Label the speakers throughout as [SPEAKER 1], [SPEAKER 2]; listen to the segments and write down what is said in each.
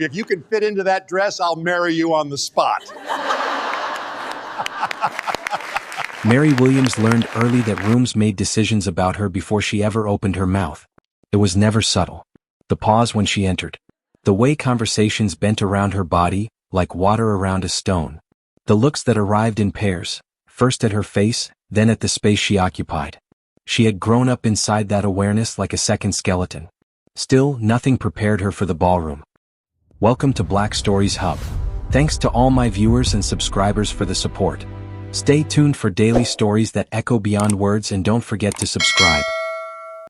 [SPEAKER 1] If you can fit into that dress, I'll marry you on the spot.
[SPEAKER 2] Mary Williams learned early that rooms made decisions about her before she ever opened her mouth. It was never subtle. The pause when she entered. The way conversations bent around her body, like water around a stone. The looks that arrived in pairs, first at her face, then at the space she occupied. She had grown up inside that awareness like a second skeleton. Still, nothing prepared her for the ballroom. Welcome to Black Stories Hub. Thanks to all my viewers and subscribers for the support. Stay tuned for daily stories that echo beyond words, and don't forget to subscribe.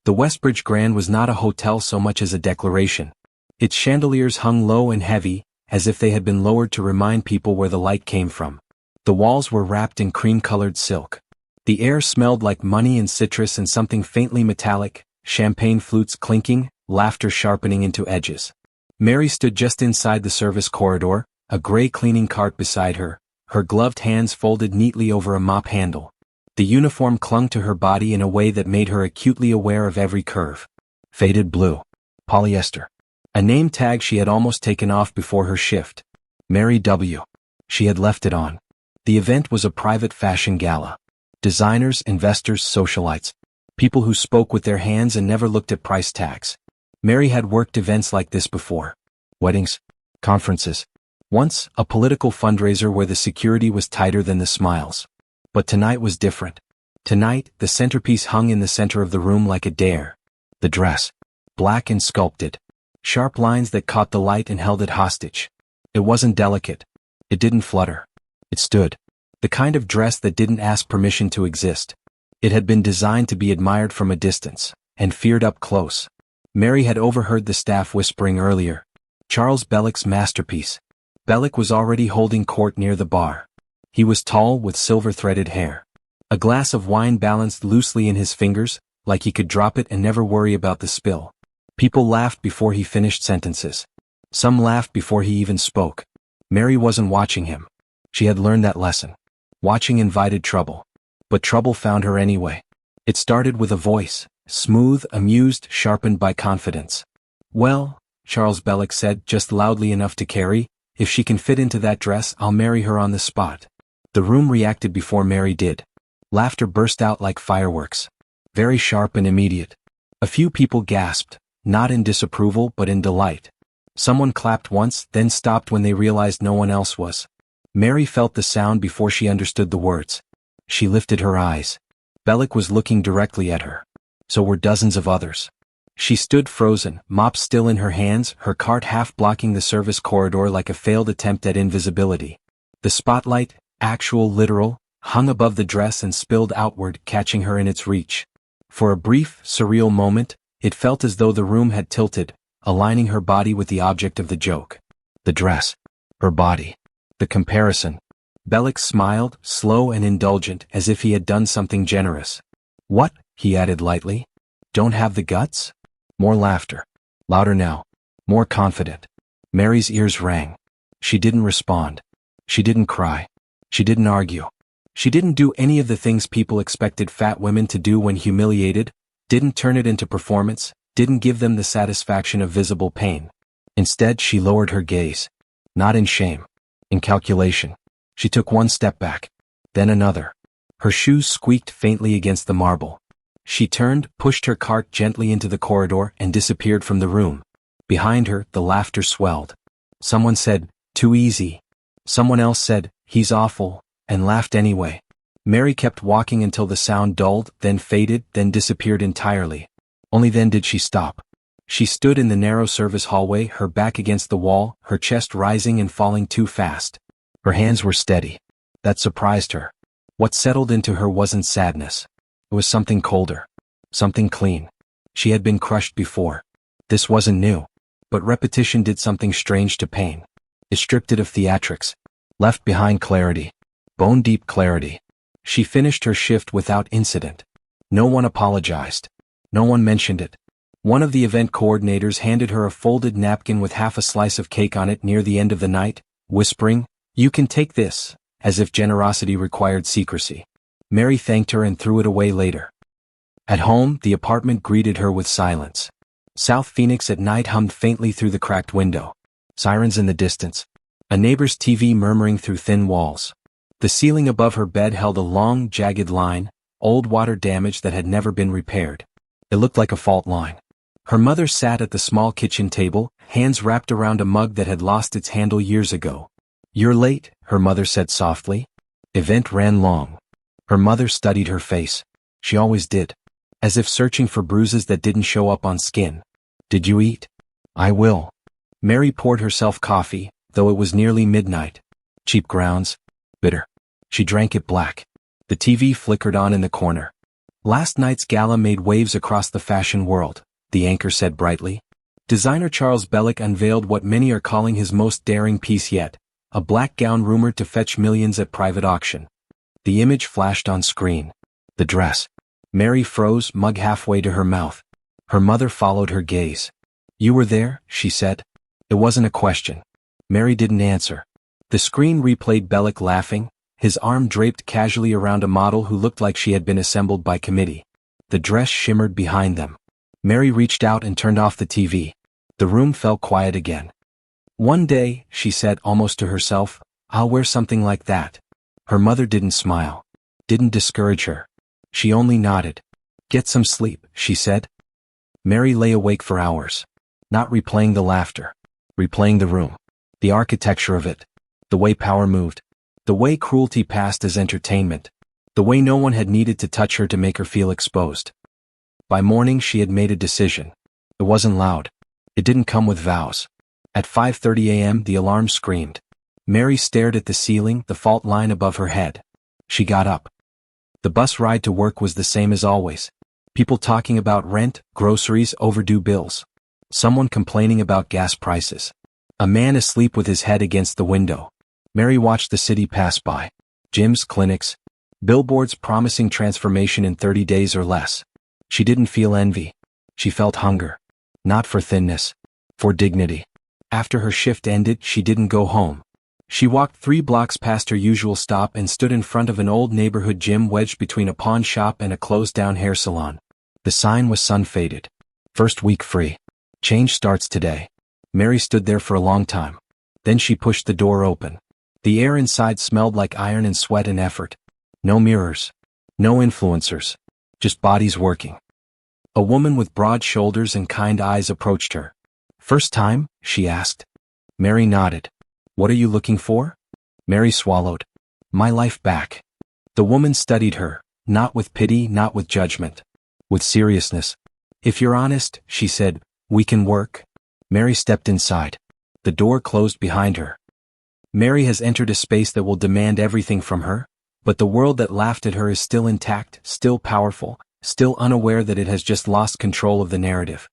[SPEAKER 2] The Westbridge Grand was not a hotel so much as a declaration. Its chandeliers hung low and heavy, as if they had been lowered to remind people where the light came from. The walls were wrapped in cream-colored silk. The air smelled like money and citrus and something faintly metallic, champagne flutes clinking, laughter sharpening into edges. Mary stood just inside the service corridor, a gray cleaning cart beside her, her gloved hands folded neatly over a mop handle. The uniform clung to her body in a way that made her acutely aware of every curve. Faded blue. Polyester. A name tag she had almost taken off before her shift. Mary W. She had left it on. The event was a private fashion gala. Designers, investors, socialites. People who spoke with their hands and never looked at price tags. Mary had worked events like this before. Weddings. Conferences. Once, a political fundraiser where the security was tighter than the smiles. But tonight was different. Tonight, the centerpiece hung in the center of the room like a dare. The dress. Black and sculpted. Sharp lines that caught the light and held it hostage. It wasn't delicate. It didn't flutter. It stood. The kind of dress that didn't ask permission to exist. It had been designed to be admired from a distance, and feared up close. Mary had overheard the staff whispering earlier. Charles Belloq's masterpiece. Belloq was already holding court near the bar. He was tall with silver-threaded hair. A glass of wine balanced loosely in his fingers, like he could drop it and never worry about the spill. People laughed before he finished sentences. Some laughed before he even spoke. Mary wasn't watching him. She had learned that lesson. Watching invited trouble. But trouble found her anyway. It started with a voice, smooth, amused, sharpened by confidence. "Well," Charles Belloq said, just loudly enough to carry, "if she can fit into that dress, I'll marry her on the spot." The room reacted before Mary did. Laughter burst out like fireworks. Very sharp and immediate. A few people gasped, not in disapproval but in delight. Someone clapped once, then stopped when they realized no one else was. Mary felt the sound before she understood the words. She lifted her eyes. Belloq was looking directly at her. So were dozens of others. She stood frozen, mop still in her hands, her cart half blocking the service corridor like a failed attempt at invisibility. The spotlight, actual, literal, hung above the dress and spilled outward, catching her in its reach. For a brief, surreal moment, it felt as though the room had tilted, aligning her body with the object of the joke. The dress. Her body. The comparison. Belloq smiled, slow and indulgent, as if he had done something generous. "What?" he added lightly. "Don't have the guts?" More laughter. Louder now. More confident. Mary's ears rang. She didn't respond. She didn't cry. She didn't argue. She didn't do any of the things people expected fat women to do when humiliated, didn't turn it into performance, didn't give them the satisfaction of visible pain. Instead, she lowered her gaze. Not in shame. In calculation. She took one step back. Then another. Her shoes squeaked faintly against the marble. She turned, pushed her cart gently into the corridor, and disappeared from the room. Behind her, the laughter swelled. Someone said, "Too easy." Someone else said, "He's awful," and laughed anyway. Mary kept walking until the sound dulled, then faded, then disappeared entirely. Only then did she stop. She stood in the narrow service hallway, her back against the wall, her chest rising and falling too fast. Her hands were steady. That surprised her. What settled into her wasn't sadness. It was something colder. Something clean. She had been crushed before. This wasn't new. But repetition did something strange to pain. It stripped it of theatrics. Left behind clarity. Bone-deep clarity. She finished her shift without incident. No one apologized. No one mentioned it. One of the event coordinators handed her a folded napkin with half a slice of cake on it near the end of the night, whispering, "You can take this," as if generosity required secrecy. Mary thanked her and threw it away later. At home, the apartment greeted her with silence. South Phoenix at night hummed faintly through the cracked window. Sirens in the distance. A neighbor's TV murmuring through thin walls. The ceiling above her bed held a long, jagged line, old water damage that had never been repaired. It looked like a fault line. Her mother sat at the small kitchen table, hands wrapped around a mug that had lost its handle years ago. "You're late," her mother said softly. Event ran long. Her mother studied her face. She always did. As if searching for bruises that didn't show up on skin. "Did you eat?" "I will." Mary poured herself coffee, though it was nearly midnight. Cheap grounds. Bitter. She drank it black. The TV flickered on in the corner. "Last night's gala made waves across the fashion world," the anchor said brightly. Designer Charles Bellick unveiled what many are calling his most daring piece yet, a black gown rumored to fetch millions at private auction. The image flashed on screen. The dress. Mary froze, mug halfway to her mouth. Her mother followed her gaze. "You were there?" she said. It wasn't a question. Mary didn't answer. The screen replayed Bellick laughing, his arm draped casually around a model who looked like she had been assembled by committee. The dress shimmered behind them. Mary reached out and turned off the TV. The room fell quiet again. "One day," she said almost to herself, "I'll wear something like that." Her mother didn't smile. Didn't discourage her. She only nodded. "Get some sleep," she said. Mary lay awake for hours. Not replaying the laughter. Replaying the room. The architecture of it. The way power moved. The way cruelty passed as entertainment. The way no one had needed to touch her to make her feel exposed. By morning she had made a decision. It wasn't loud. It didn't come with vows. At 5:30 a.m. the alarm screamed. Mary stared at the ceiling, the fault line above her head. She got up. The bus ride to work was the same as always. People talking about rent, groceries, overdue bills. Someone complaining about gas prices. A man asleep with his head against the window. Mary watched the city pass by. Gyms, clinics, billboards promising transformation in 30 days or less. She didn't feel envy. She felt hunger. Not for thinness. For dignity. After her shift ended, she didn't go home. She walked 3 blocks past her usual stop and stood in front of an old neighborhood gym wedged between a pawn shop and a closed-down hair salon. The sign was sun-faded. First week free. Change starts today. Mary stood there for a long time. Then she pushed the door open. The air inside smelled like iron and sweat and effort. No mirrors. No influencers. Just bodies working. A woman with broad shoulders and kind eyes approached her. "First time?" she asked. Mary nodded. "What are you looking for?" Mary swallowed. "My life back." The woman studied her, not with pity, not with judgment. With seriousness. "If you're honest," she said, "we can work." Mary stepped inside. The door closed behind her. Mary has entered a space that will demand everything from her, but the world that laughed at her is still intact, still powerful, still unaware that it has just lost control of the narrative.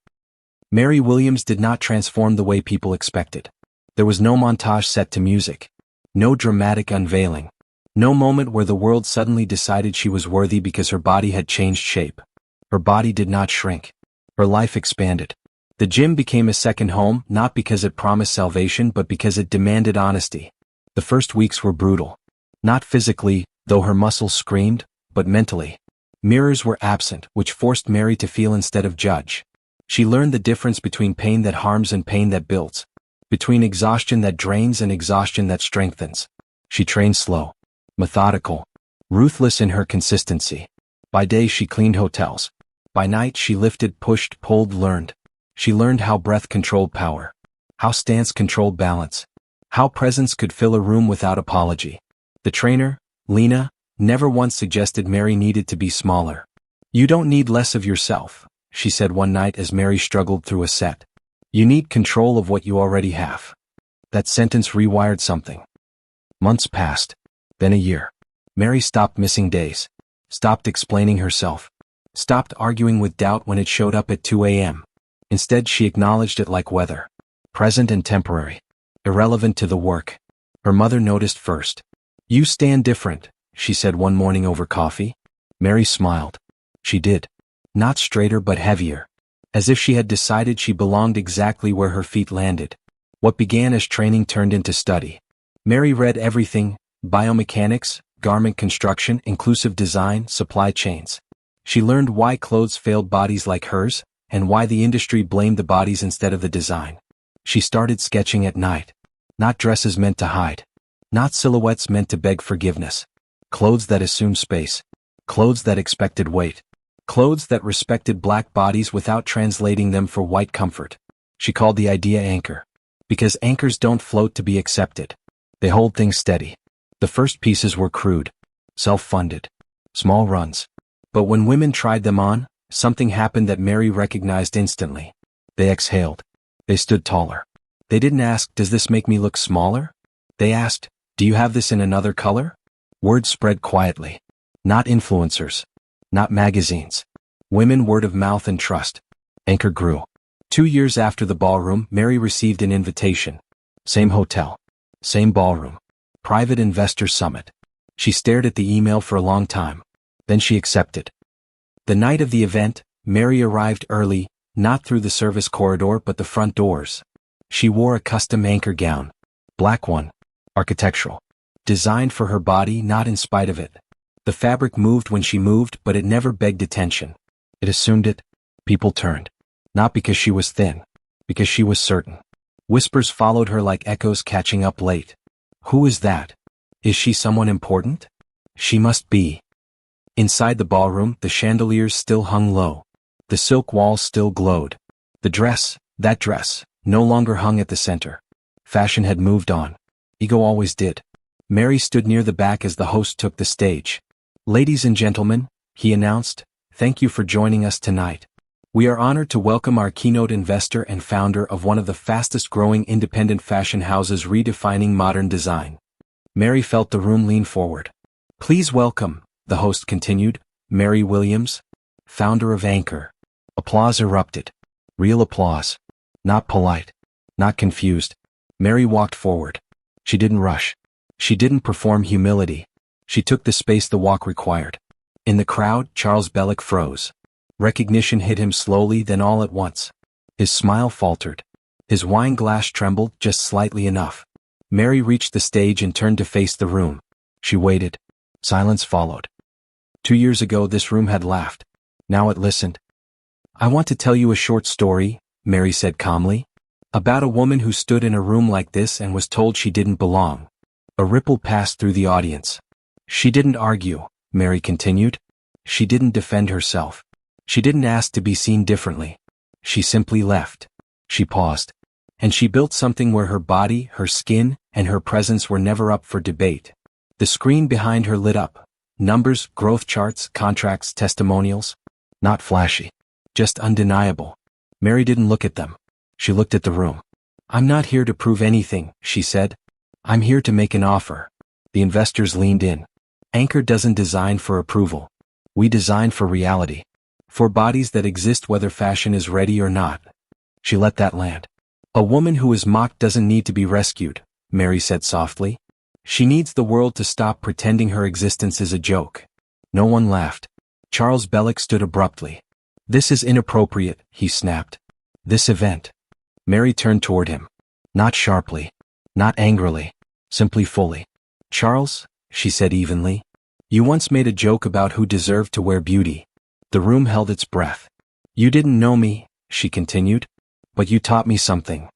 [SPEAKER 2] Mary Williams did not transform the way people expected. There was no montage set to music. No dramatic unveiling. No moment where the world suddenly decided she was worthy because her body had changed shape. Her body did not shrink. Her life expanded. The gym became a second home, not because it promised salvation but because it demanded honesty. The first weeks were brutal. Not physically, though her muscles screamed, but mentally. Mirrors were absent, which forced Mary to feel instead of judge. She learned the difference between pain that harms and pain that builds. Between exhaustion that drains and exhaustion that strengthens. She trained slow. Methodical. Ruthless in her consistency. By day she cleaned hotels. By night she lifted, pushed, pulled, learned. She learned how breath controlled power. How stance controlled balance. How presence could fill a room without apology. The trainer, Lena, never once suggested Mary needed to be smaller. "You don't need less of yourself," she said one night as Mary struggled through a set. "You need control of what you already have." That sentence rewired something. Months passed. Then a year. Mary stopped missing days. Stopped explaining herself. Stopped arguing with doubt when it showed up at 2 a.m. Instead she acknowledged it like weather. Present and temporary. Irrelevant to the work. Her mother noticed first. "You stand different," she said one morning over coffee. Mary smiled. She did. Not straighter but heavier. As if she had decided she belonged exactly where her feet landed. What began as training turned into study. Mary read everything: biomechanics, garment construction, inclusive design, supply chains. She learned why clothes failed bodies like hers, and why the industry blamed the bodies instead of the design. She started sketching at night. Not dresses meant to hide. Not silhouettes meant to beg forgiveness. Clothes that assumed space. Clothes that expected weight. Clothes that respected black bodies without translating them for white comfort. She called the idea anchor. Because anchors don't float to be accepted. They hold things steady. The first pieces were crude. Self-funded. Small runs. But when women tried them on, something happened that Mary recognized instantly. They exhaled. They stood taller. They didn't ask, "Does this make me look smaller?" They asked, "Do you have this in another color?" Word spread quietly. Not influencers. Not magazines. Women, word of mouth and trust. Anchor grew. 2 years after the ballroom, Mary received an invitation. Same hotel. Same ballroom. Private investor summit. She stared at the email for a long time. Then she accepted. The night of the event, Mary arrived early, not through the service corridor but the front doors. She wore a custom anchor gown. Black one. Architectural. Designed for her body, not in spite of it. The fabric moved when she moved, but it never begged attention. It assumed it. People turned. Not because she was thin. Because she was certain. Whispers followed her like echoes catching up late. Who is that? Is she someone important? She must be. Inside the ballroom, the chandeliers still hung low. The silk walls still glowed. The dress, that dress, no longer hung at the center. Fashion had moved on. Ego always did. Mary stood near the back as the host took the stage. "Ladies and gentlemen," he announced, "thank you for joining us tonight. We are honored to welcome our keynote investor and founder of one of the fastest-growing independent fashion houses redefining modern design." Mary felt the room lean forward. "Please welcome," the host continued, "Mary Williams, founder of Anchor." Applause erupted. Real applause. Not polite. Not confused. Mary walked forward. She didn't rush. She didn't perform humility. She took the space the walk required. In the crowd, Charles Bellick froze. Recognition hit him slowly, then all at once. His smile faltered. His wine glass trembled just slightly enough. Mary reached the stage and turned to face the room. She waited. Silence followed. 2 years ago this room had laughed. Now it listened. "I want to tell you a short story," Mary said calmly. "About a woman who stood in a room like this and was told she didn't belong." A ripple passed through the audience. "She didn't argue," Mary continued. "She didn't defend herself. She didn't ask to be seen differently. She simply left. She paused. And she built something where her body, her skin, and her presence were never up for debate. The screen behind her lit up. Numbers, growth charts, contracts, testimonials. Not flashy. Just undeniable. Mary didn't look at them. She looked at the room. "I'm not here to prove anything," she said. "I'm here to make an offer." The investors leaned in. Anchor doesn't design for approval. We design for reality. For bodies that exist whether fashion is ready or not. She let that land. "A woman who is mocked doesn't need to be rescued," Mary said softly. "She needs the world to stop pretending her existence is a joke." No one laughed. Charles Bellick stood abruptly. "This is inappropriate," he snapped. "This event." Mary turned toward him. Not sharply. Not angrily. Simply fully. "Charles," she said evenly, "you once made a joke about who deserved to wear beauty." The room held its breath. "You didn't know me," she continued, "but you taught me something."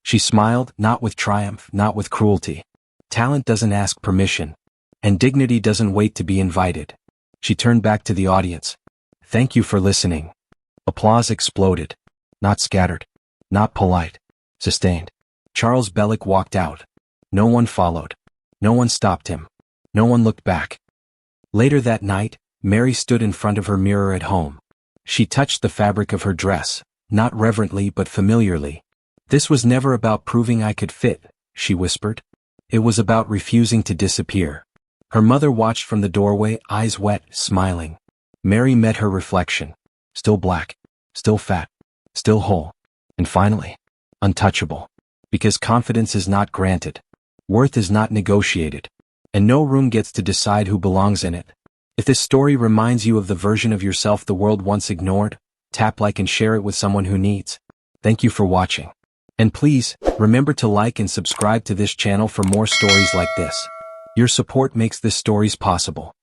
[SPEAKER 2] She smiled, not with triumph, not with cruelty. Talent doesn't ask permission. And dignity doesn't wait to be invited. She turned back to the audience. "Thank you for listening." Applause exploded. Not scattered. Not polite. Sustained. Charles Bellick walked out. No one followed. No one stopped him. No one looked back. Later that night, Mary stood in front of her mirror at home. She touched the fabric of her dress, not reverently but familiarly. "This was never about proving I could fit," she whispered. "It was about refusing to disappear." Her mother watched from the doorway, eyes wet, smiling. Mary met her reflection. Still black. Still fat. Still whole. And finally, untouchable. Because confidence is not granted. Worth is not negotiated. And no room gets to decide who belongs in it. If this story reminds you of the version of yourself the world once ignored, tap like and share it with someone who needs. Thank you for watching. And please, remember to like and subscribe to this channel for more stories like this. Your support makes this stories possible.